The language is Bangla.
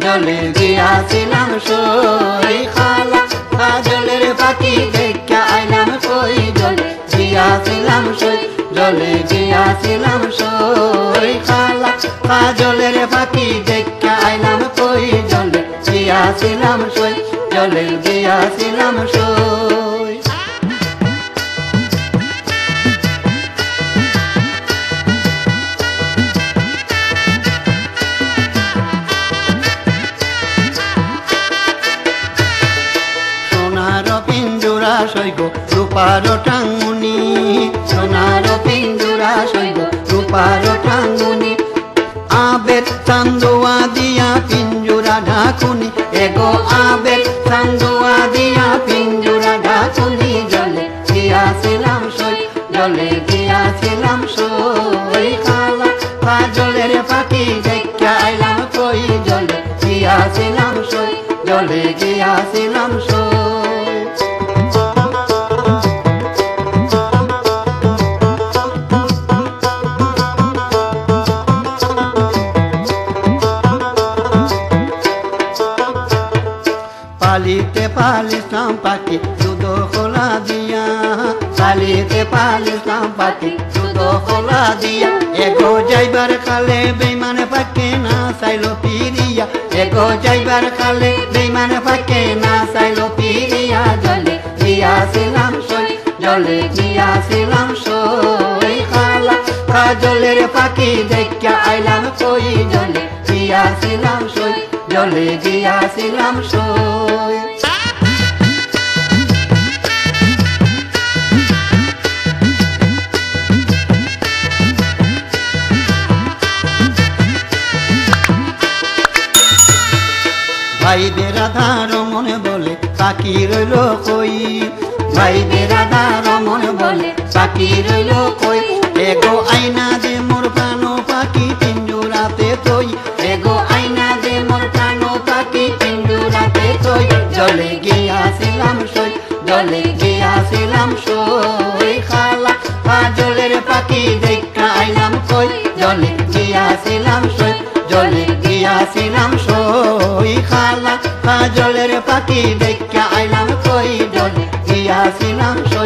জলে গিয়াছিলাম সই খালা জলের পাখি দেখা আইলাম কই জলে গিয়াছিলাম সই জলে গিয়াছিলাম সই খালা জলের পাখি দেখা আইলাম কই জলে গিয়াছিলাম সই জলে গিয়াছিলাম সই সইগ রূপার টাঙ্গুনি সোনার পিঞ্জুরা সইগ রূপার টাঙ্গুনি আবেগ চান্দোয়া দিয়া পিঞ্জুরা ঢাকুনি এগো আবেগ চান্দোয়া দিয়া পিঞ্জুরা ঢাকুনি জলে গিয়াছিলাম সই জলে গিয়াছিলাম সই খালা জলের পাখি দেখা আইলাম কই জলে গিয়াছিলাম সই জলে গিয়াছিলাম সই পালিতে পালিতাম পাখি দুধ খোলা দিয়া পালিতে পালিতাম পাখি দুধ খোলা দিয়া এগো যাইবার কালে বেইমান পাকে না চাইলো পিরিয়া এগো যাইবার কালে বেইমান পাকে না চাইলো পিরিয়া জলে গিয়াছিলাম সই জলে গিয়াছিলাম সই খালা জলের পাখি দেখা আইলাম কই জলে গিয়াছিলাম সই জলে গিয়াছিলাম সই ভাইদের আধার মনে বলে পাখি রইল কই ভাইদের আধার মনে বলে পাখি রইল কই এগো আইনা দে মোর প্রাণ পাখি পিঞ্জুরাতে তৈ এগো আইনা দে মোর প্রাণ পাখি পিঞ্জুরাতে তৈ জলে গিয়াছিলাম সই জলে গিয়াছিলাম সই খালা জলের পাখি দেখা আইলাম কই জলে গিয়াছিলাম সই জলে গিয়াছিলাম সই খালা জলের পাখি দেখা আইলাম কই জলে গিয়াছিলাম সই